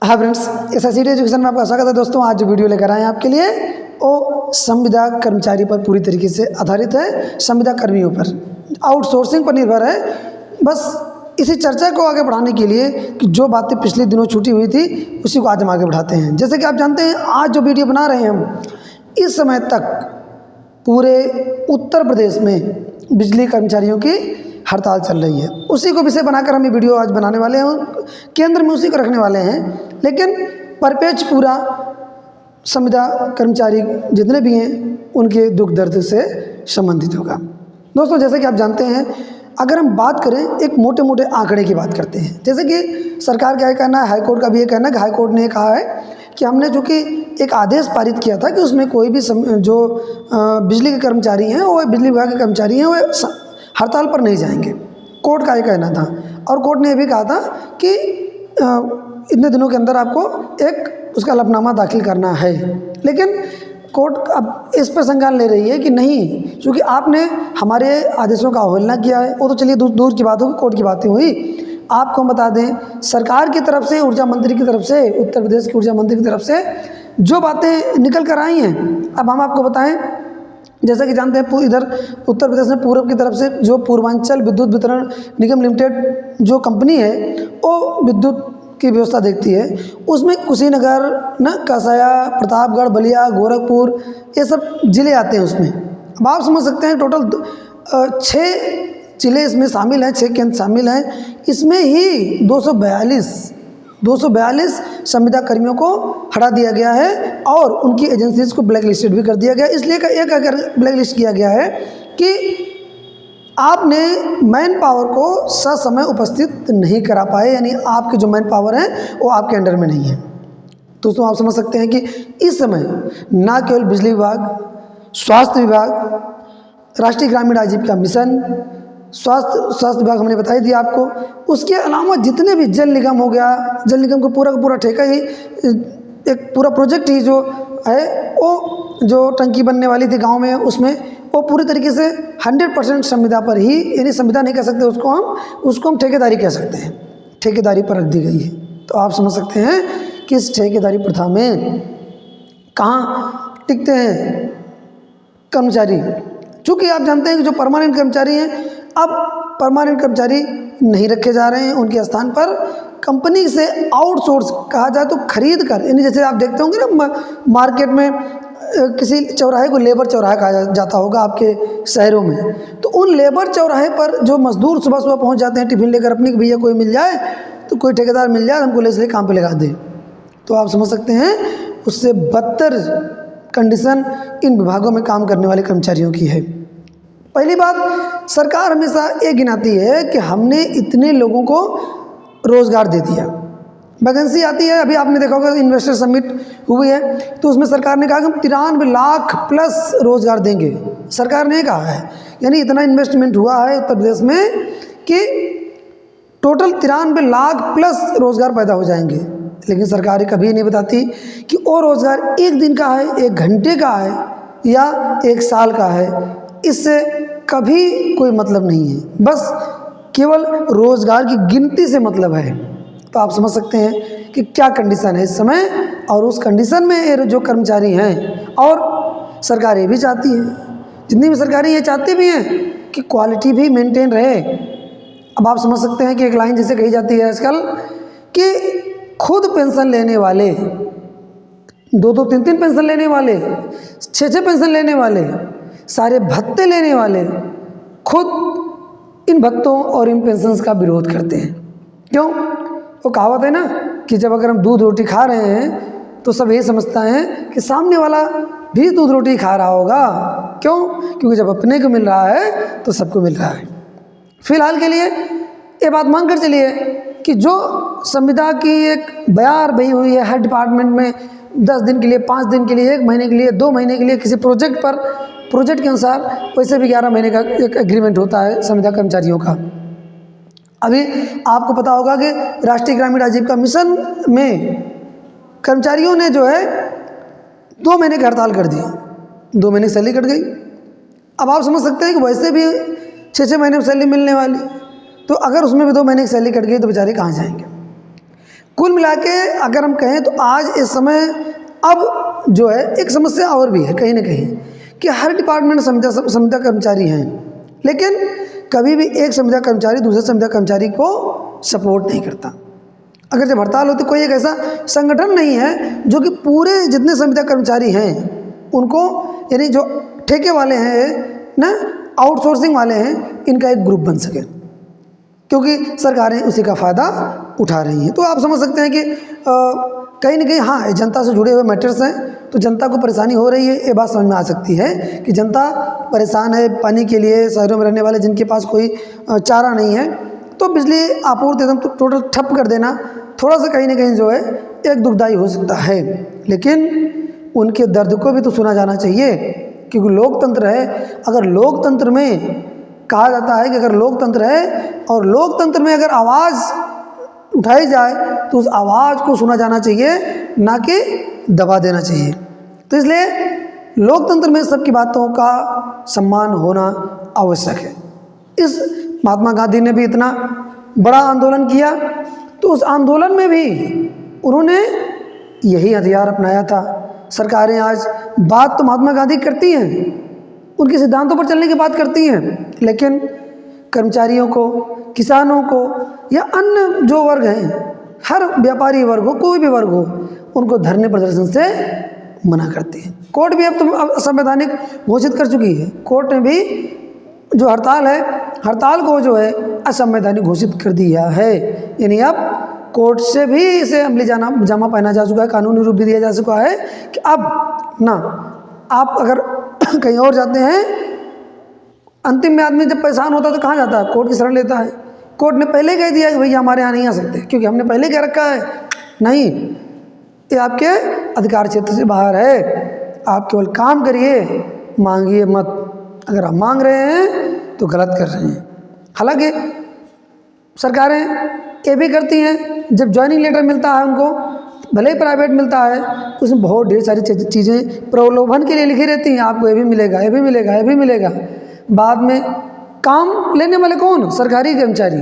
हाँ friends, एसआईसीटी education में आपका स्वागत है। दोस्तों, आज जो वीडियो लेकर आए हैं आपके लिए वो संविदा कर्मचारी पर पूरी तरीके से आधारित है। संविदा कर्मियों पर, आउटसोर्सिंग पर निर्भर है। बस इसी चर्चा को आगे बढ़ाने के लिए कि जो बातें पिछले दिनों छूटी हुई थी उसी को आज हम आगे बढ़ाते हैं। जैसे कि आप जानते हैं, आज जो वीडियो बना रहे हैं हम, इस समय तक पूरे उत्तर प्रदेश में बिजली कर्मचारियों की हड़ताल चल रही है। उसी को विषय बनाकर हम ये वीडियो आज बनाने वाले हैं। केंद्र में उसी को रखने वाले हैं, लेकिन परिपेक्ष पूरा संविदा कर्मचारी जितने भी हैं उनके दुख दर्द से संबंधित होगा। दोस्तों, जैसे कि आप जानते हैं, अगर हम बात करें एक मोटे मोटे आंकड़े की बात करते हैं, जैसे कि सरकार का ये कहना है, हाईकोर्ट का भी ये कहना है कि हाईकोर्ट ने कहा है कि हमने जो कि एक आदेश पारित किया था कि उसमें कोई भी जो बिजली के कर्मचारी हैं, वो बिजली विभाग के कर्मचारी हैं, वो हड़ताल पर नहीं जाएंगे। कोर्ट का ये कहना था। और कोर्ट ने ये भी कहा था कि इतने दिनों के अंदर आपको एक उसका हलफनामा दाखिल करना है। लेकिन कोर्ट अब इस पर संज्ञान ले रही है कि नहीं, क्योंकि आपने हमारे आदेशों का अवहेलना किया है। वो तो चलिए दूर की बात होगी, कोर्ट की बातें हुई। आपको हम बता दें, सरकार की तरफ से, ऊर्जा मंत्री की तरफ से, उत्तर प्रदेश के ऊर्जा मंत्री की तरफ से जो बातें निकल कर आई हैं, अब हम आपको बताएं। जैसा कि जानते हैं, इधर उत्तर प्रदेश में पूर्व की तरफ से जो पूर्वांचल विद्युत वितरण निगम लिमिटेड जो कंपनी है, वो विद्युत की व्यवस्था देखती है। उसमें कुशीनगर, कसाया, प्रतापगढ़, बलिया, गोरखपुर, ये सब ज़िले आते हैं उसमें। अब आप समझ सकते हैं, टोटल 6 ज़िले इसमें शामिल हैं, 6 केंद्र शामिल हैं। इसमें ही 242 संविदा कर्मियों को हटा दिया गया है और उनकी एजेंसीज को ब्लैक लिस्टेड भी कर दिया गया। इसलिए एक अगर ब्लैक लिस्ट किया गया है कि आपने मैन पावर को ससमय उपस्थित नहीं करा पाए, यानी आपके जो मैन पावर है वो आपके अंडर में नहीं है। दोस्तों, आप समझ सकते हैं कि इस समय ना केवल बिजली विभाग, स्वास्थ्य विभाग, राष्ट्रीय ग्रामीण आजीविका मिशन, स्वास्थ्य विभाग हमने बताई दिया आपको, उसके अलावा जितने भी जल निगम हो गया, जल निगम को पूरा का पूरा ठेका ही, एक पूरा प्रोजेक्ट ही जो है, वो जो टंकी बनने वाली थी गांव में, उसमें वो पूरी तरीके से 100% संविदा पर ही, यानी संविदा नहीं कह सकते उसको हम ठेकेदारी कह सकते हैं, ठेकेदारी पर रख दी गई है। तो आप समझ सकते हैं कि इस ठेकेदारी प्रथा में कहाँ टिकते हैं कर्मचारी। चूँकि आप जानते हैं कि जो परमानेंट कर्मचारी हैं, अब परमानेंट कर्मचारी नहीं रखे जा रहे हैं। उनके स्थान पर कंपनी से आउटसोर्स कहा जाए तो खरीद कर, यानी जैसे आप देखते होंगे ना मार्केट में किसी चौराहे को लेबर चौराहा कहा जाता होगा आपके शहरों में, तो उन लेबर चौराहे पर जो मजदूर सुबह सुबह पहुंच जाते हैं टिफिन लेकर अपनी, भैया कोई मिल जाए, तो कोई ठेकेदार मिल जाए, हमको इसलिए काम पे लगा दे। तो आप समझ सकते हैं उससे बदतर कंडीशन इन विभागों में काम करने वाले कर्मचारियों की है। पहली बात, सरकार हमेशा ये गिनाती है कि हमने इतने लोगों को रोज़गार दे दिया। वैकेंसी आती है, अभी आपने देखा होगा इन्वेस्टर समिट हुई है, तो उसमें सरकार ने कहा कि हम 93 लाख प्लस रोज़गार देंगे। सरकार ने कहा है, यानी इतना इन्वेस्टमेंट हुआ है उत्तर प्रदेश में कि टोटल 93 लाख प्लस रोज़गार पैदा हो जाएंगे। लेकिन सरकार कभी नहीं बताती कि वो रोज़गार 1 दिन का है, 1 घंटे का है या 1 साल का है। इससे कभी कोई मतलब नहीं है, बस केवल रोज़गार की गिनती से मतलब है। तो आप समझ सकते हैं कि क्या कंडीशन है इस समय, और उस कंडीशन में ये जो कर्मचारी हैं, और सरकार ये भी चाहती है, जितनी भी सरकारें ये चाहती भी हैं कि क्वालिटी भी मेंटेन रहे। अब आप समझ सकते हैं कि एक लाइन जैसे कही जाती है आजकल कि खुद पेंशन लेने वाले, 2-2, 3-3 पेंशन लेने वाले, 6-6 पेंशन लेने वाले, सारे भत्ते लेने वाले खुद इन भत्तों और इन पेंशन्स का विरोध करते हैं। क्यों? वो कहावत है ना कि जब अगर हम दूध रोटी खा रहे हैं तो सब यही समझता है कि सामने वाला भी दूध रोटी खा रहा होगा। क्यों? क्योंकि जब अपने को मिल रहा है तो सबको मिल रहा है। फिलहाल के लिए ये बात मान कर चलिए कि जो संविदा की एक बयार बही हुई है हर डिपार्टमेंट में, 10 दिन के लिए, 5 दिन के लिए, 1 महीने के लिए, 2 महीने के लिए किसी प्रोजेक्ट पर, प्रोजेक्ट के अनुसार वैसे भी 11 महीने का एक एग्रीमेंट होता है संविदा कर्मचारियों का। अभी आपको पता होगा कि राष्ट्रीय ग्रामीण आजीविका मिशन में कर्मचारियों ने जो है 2 महीने की हड़ताल कर दी, 2 महीने की सैलरी कट गई। अब आप समझ सकते हैं कि वैसे भी 6-6 महीने में सैलरी मिलने वाली, तो अगर उसमें भी 2 महीने की सैलरी कट गई तो बेचारे कहाँ जाएंगे। कुल मिला के अगर हम कहें तो आज इस समय अब जो है एक समस्या और भी है कहीं ना कहीं कि हर डिपार्टमेंट संविदा कर्मचारी हैं, लेकिन कभी भी एक संविदा कर्मचारी दूसरे संविदा कर्मचारी को सपोर्ट नहीं करता। अगर जब हड़ताल होती, कोई एक ऐसा संगठन नहीं है जो कि पूरे जितने संविदा कर्मचारी हैं उनको, यानी जो ठेके वाले हैं ना, आउटसोर्सिंग वाले हैं, इनका एक ग्रुप बन सके, क्योंकि सरकारें उसी का फ़ायदा उठा रही हैं। तो आप समझ सकते हैं कि कहीं ना कहीं हाँ जनता से जुड़े हुए मैटर्स हैं, तो जनता को परेशानी हो रही है, ये बात समझ में आ सकती है कि जनता परेशान है पानी के लिए। शहरों में रहने वाले जिनके पास कोई चारा नहीं है, तो बिजली आपूर्ति एकदम टोटल ठप कर देना थोड़ा सा कहीं ना कहीं जो है एक दुखदाई हो सकता है, लेकिन उनके दर्द को भी तो सुना जाना चाहिए, क्योंकि लोकतंत्र है। अगर लोकतंत्र में कहा जाता है कि अगर लोकतंत्र है और लोकतंत्र में अगर आवाज़ उठाई जाए तो उस आवाज़ को सुना जाना चाहिए, ना कि दबा देना चाहिए। तो इसलिए लोकतंत्र में सबकी बातों का सम्मान होना आवश्यक है। इस महात्मा गांधी ने भी इतना बड़ा आंदोलन किया, तो उस आंदोलन में भी उन्होंने यही हथियार अपनाया था। सरकारें आज बात तो महात्मा गांधी करती हैं, उनके सिद्धांतों पर चलने की बात करती हैं, लेकिन कर्मचारियों को, किसानों को या अन्य जो वर्ग हैं, हर व्यापारी वर्ग हो, कोई भी वर्ग हो, उनको धरने प्रदर्शन से मना करती है। कोर्ट भी अब तो असंवैधानिक घोषित कर चुकी है। कोर्ट ने भी जो हड़ताल है, हड़ताल को जो है असंवैधानिक घोषित कर दिया है, यानी अब कोर्ट से भी इसे अमली जामा पहना जा चुका है, कानूनी रूप भी दिया जा चुका है कि अब ना आप अगर कहीं और जाते हैं, अंतिम में आदमी जब परेशान होता है तो कहाँ जाता है? कोर्ट की शरण लेता है। कोर्ट ने पहले कह दिया कि भैया हमारे यहाँ नहीं आ सकते, क्योंकि हमने पहले कह रखा है नहीं, ये आपके अधिकार क्षेत्र से बाहर है, आप केवल काम करिए, मांगिए मत। अगर आप मांग रहे हैं तो गलत कर रहे हैं। हालांकि सरकारें ये भी करती हैं, जब ज्वाइनिंग लेटर मिलता है उनको, भले ही प्राइवेट मिलता है, उसमें बहुत ढेर सारी चीज़ें प्रलोभन के लिए लिखी रहती हैं, आपको ये भी मिलेगा, ये भी मिलेगा, ये भी मिलेगा। बाद में काम लेने वाले कौन? सरकारी कर्मचारी,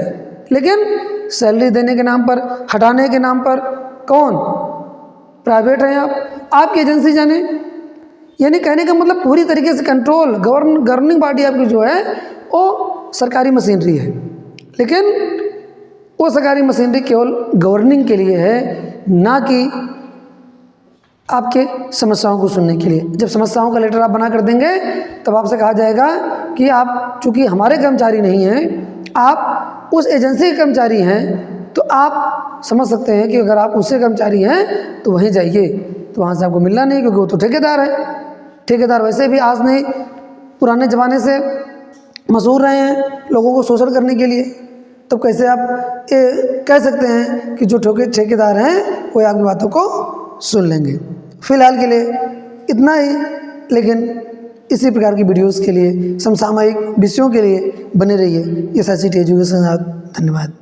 लेकिन सैलरी देने के नाम पर, हटाने के नाम पर कौन? प्राइवेट हैं आप, आपकी एजेंसी जाने। यानी कहने का मतलब पूरी तरीके से कंट्रोल, गवर्निंग बॉडी आपकी जो है वो सरकारी मशीनरी है, लेकिन वो सरकारी मशीनरी केवल गवर्निंग के लिए है, ना कि आपके समस्याओं को सुनने के लिए। जब समस्याओं का लेटर आप बना कर देंगे तब आपसे कहा जाएगा कि आप चूँकि हमारे कर्मचारी नहीं हैं, आप उस एजेंसी के कर्मचारी हैं, तो आप समझ सकते हैं कि अगर आप उससे कर्मचारी हैं तो वहीं जाइए। तो वहाँ से आपको मिलना नहीं, क्योंकि वो तो ठेकेदार है। ठेकेदार वैसे भी आज नहीं, पुराने ज़माने से मशहूर रहे हैं लोगों को शोषण करने के लिए। तो कैसे आप ये कह सकते हैं कि जो ठेकेदार हैं वो आपकी बातों को सुन लेंगे। फ़िलहाल के लिए इतना ही, लेकिन इसी प्रकार की वीडियोस के लिए, समसामयिक विषयों के लिए बने रहिए। ये SICT एजुकेशन। धन्यवाद।